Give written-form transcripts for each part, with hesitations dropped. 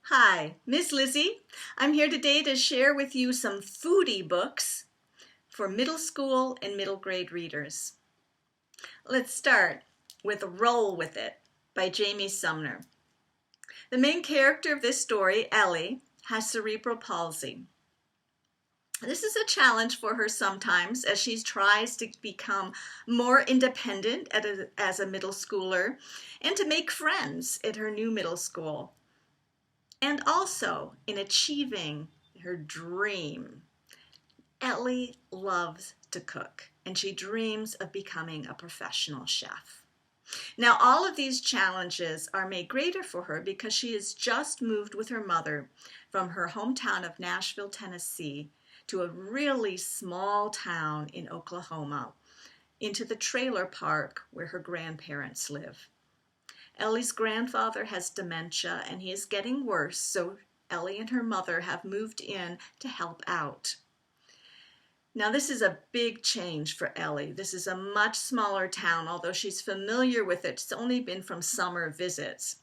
Hi, Miss Lizzie. I'm here today to share with you some foodie books for middle school and middle grade readers. Let's start with Roll With It by Jamie Sumner. The main character of this story, Ellie, has cerebral palsy. This is a challenge for her sometimes as she tries to become more independent as a middle schooler and to make friends at her new middle school. And also in achieving her dream. Ellie loves to cook, and she dreams of becoming a professional chef. Now, all of these challenges are made greater for her because she has just moved with her mother from her hometown of Nashville, Tennessee, to a really small town in Oklahoma, into the trailer park where her grandparents live. Ellie's grandfather has dementia and he is getting worse, so Ellie and her mother have moved in to help out. Now this is a big change for Ellie. This is a much smaller town, although she's familiar with it. It's only been from summer visits.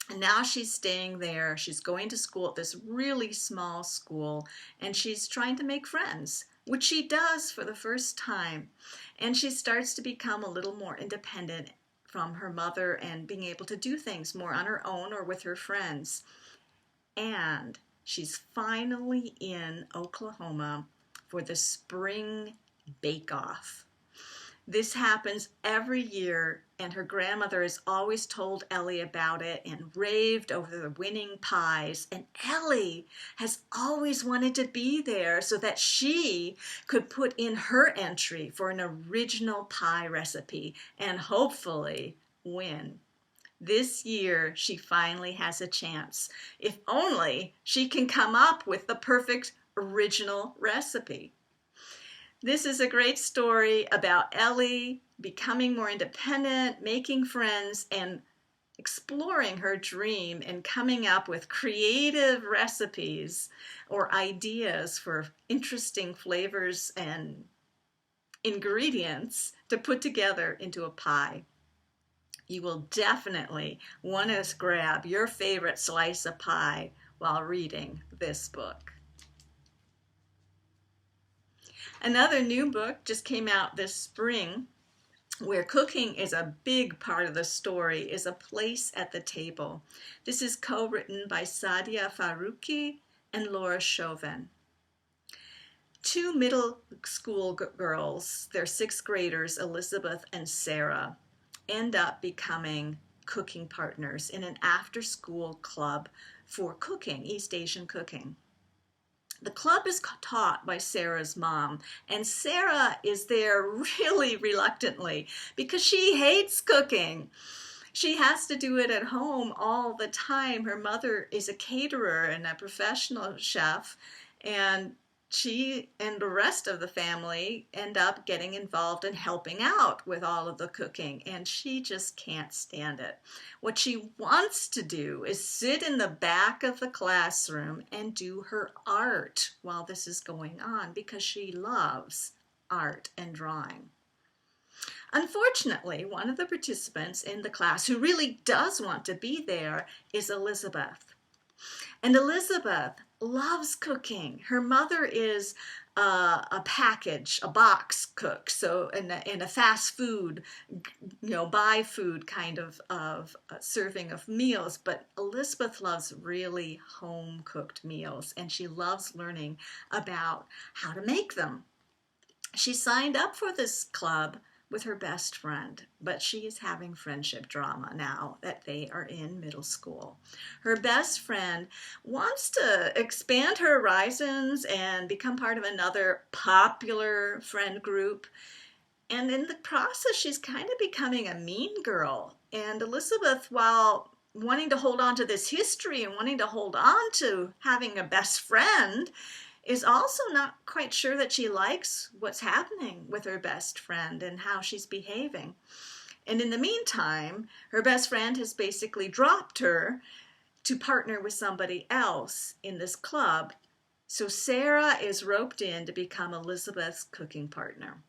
And now she's staying there. She's going to school at this really small school, and she's trying to make friends, which she does for the first time. And she starts to become a little more independent from her mother and being able to do things more on her own or with her friends. And she's finally in Oklahoma for the spring bake-off. This happens every year, and her grandmother has always told Ellie about it and raved over the winning pies. And Ellie has always wanted to be there so that she could put in her entry for an original pie recipe and hopefully win. This year, she finally has a chance, if only she can come up with the perfect original recipe. This is a great story about Ellie becoming more independent, making friends, and exploring her dream and coming up with creative recipes or ideas for interesting flavors and ingredients to put together into a pie. You will definitely want to grab your favorite slice of pie while reading this book. Another new book just came out this spring where cooking is a big part of the story, is A Place at the Table. This is co-written by Saadia Faruqi and Laura Shovan. Two middle school girls, they're sixth graders, Elizabeth and Sarah, end up becoming cooking partners in an after-school club for cooking, East Asian cooking. The club is taught by Sarah's mom, and Sarah is there really reluctantly because she hates cooking. She has to do it at home all the time. Her mother is a caterer and a professional chef, and she and the rest of the family end up getting involved and helping out with all of the cooking, and she just can't stand it. What she wants to do is sit in the back of the classroom and do her art while this is going on because she loves art and drawing. Unfortunately, one of the participants in the class who really does want to be there is Elizabeth. And Elizabeth loves cooking. Her mother is a box cook, so in a fast food, buy food kind of serving of meals. But Elizabeth loves really home cooked meals, and she loves learning about how to make them. She signed up for this club with her best friend, but she is having friendship drama now that they are in middle school. Her best friend wants to expand her horizons and become part of another popular friend group. And in the process, she's kind of becoming a mean girl. And Elizabeth, while wanting to hold on to this history and wanting to hold on to having a best friend, is also not quite sure that she likes what's happening with her best friend and how she's behaving. And in the meantime, her best friend has basically dropped her to partner with somebody else in this club. So Sarah is roped in to become Elizabeth's cooking partner.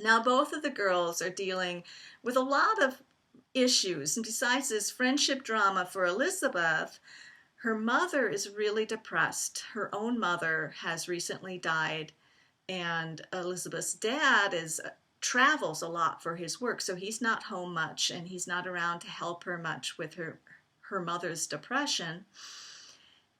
Now both of the girls are dealing with a lot of issues, and besides this friendship drama for Elizabeth, Her mother is really depressed. Her own mother has recently died, and Elizabeth's dad travels a lot for his work, so he's not home much, and he's not around to help her much with her mother's depression.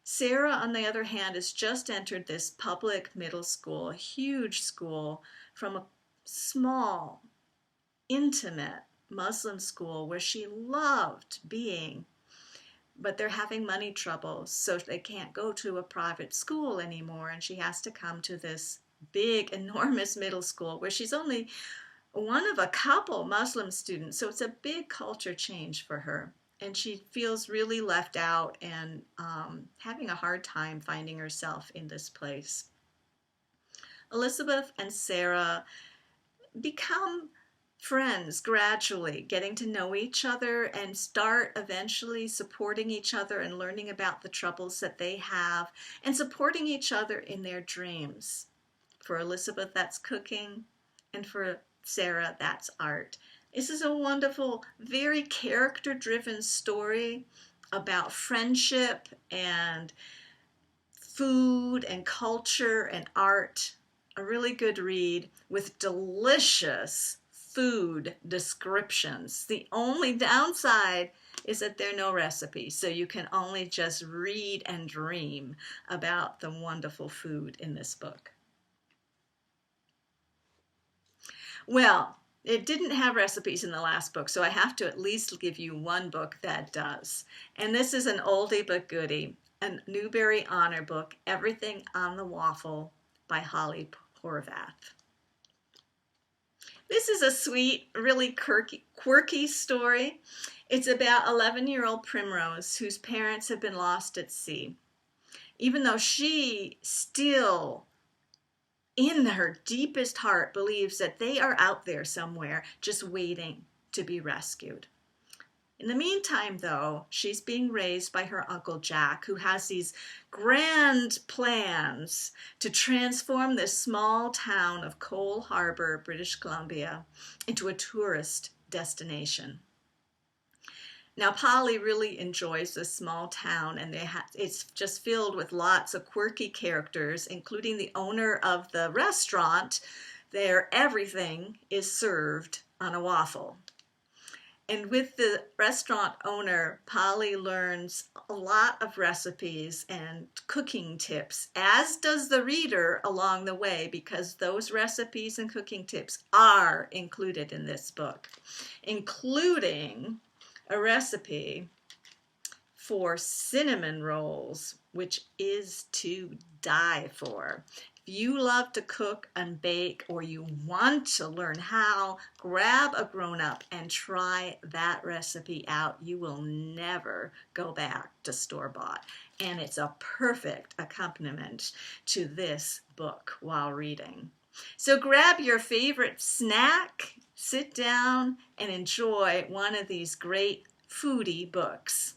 Sarah, on the other hand, has just entered this public middle school, a huge school, from a small, intimate Muslim school where she loved being. But they're having money troubles, so they can't go to a private school anymore, and she has to come to this big, enormous middle school where she's only one of a couple Muslim students, so it's a big culture change for her, and she feels really left out and having a hard time finding herself in this place. Elizabeth and Sarah become friends gradually, getting to know each other and start eventually supporting each other and learning about the troubles that they have and supporting each other in their dreams. For Elizabeth, that's cooking, and for Sarah, that's art. This is a wonderful, very character-driven story about friendship and food and culture and art. A really good read with delicious food descriptions. The only downside is that there are no recipes, so you can only just read and dream about the wonderful food in this book. Well, it didn't have recipes in the last book, so I have to at least give you one book that does. And this is an oldie but goodie, a Newbery Honor book, Everything on the Waffle by Polly Horvath. This is a sweet, really quirky story. It's about 11-year-old Primrose, whose parents have been lost at sea. Even though she still, in her deepest heart, believes that they are out there somewhere just waiting to be rescued. In the meantime, though, she's being raised by her Uncle Jack, who has these grand plans to transform this small town of Cole Harbour, British Columbia, into a tourist destination. Now, Polly really enjoys this small town, and it's just filled with lots of quirky characters, including the owner of the restaurant. There, everything is served on a waffle. And with the restaurant owner, Polly learns a lot of recipes and cooking tips, as does the reader along the way, because those recipes and cooking tips are included in this book, including a recipe for cinnamon rolls, which is to die for. If you love to cook and bake, or you want to learn how, grab a grown-up and try that recipe out. You will never go back to store-bought. And it's a perfect accompaniment to this book while reading. So grab your favorite snack, sit down, and enjoy one of these great foodie books.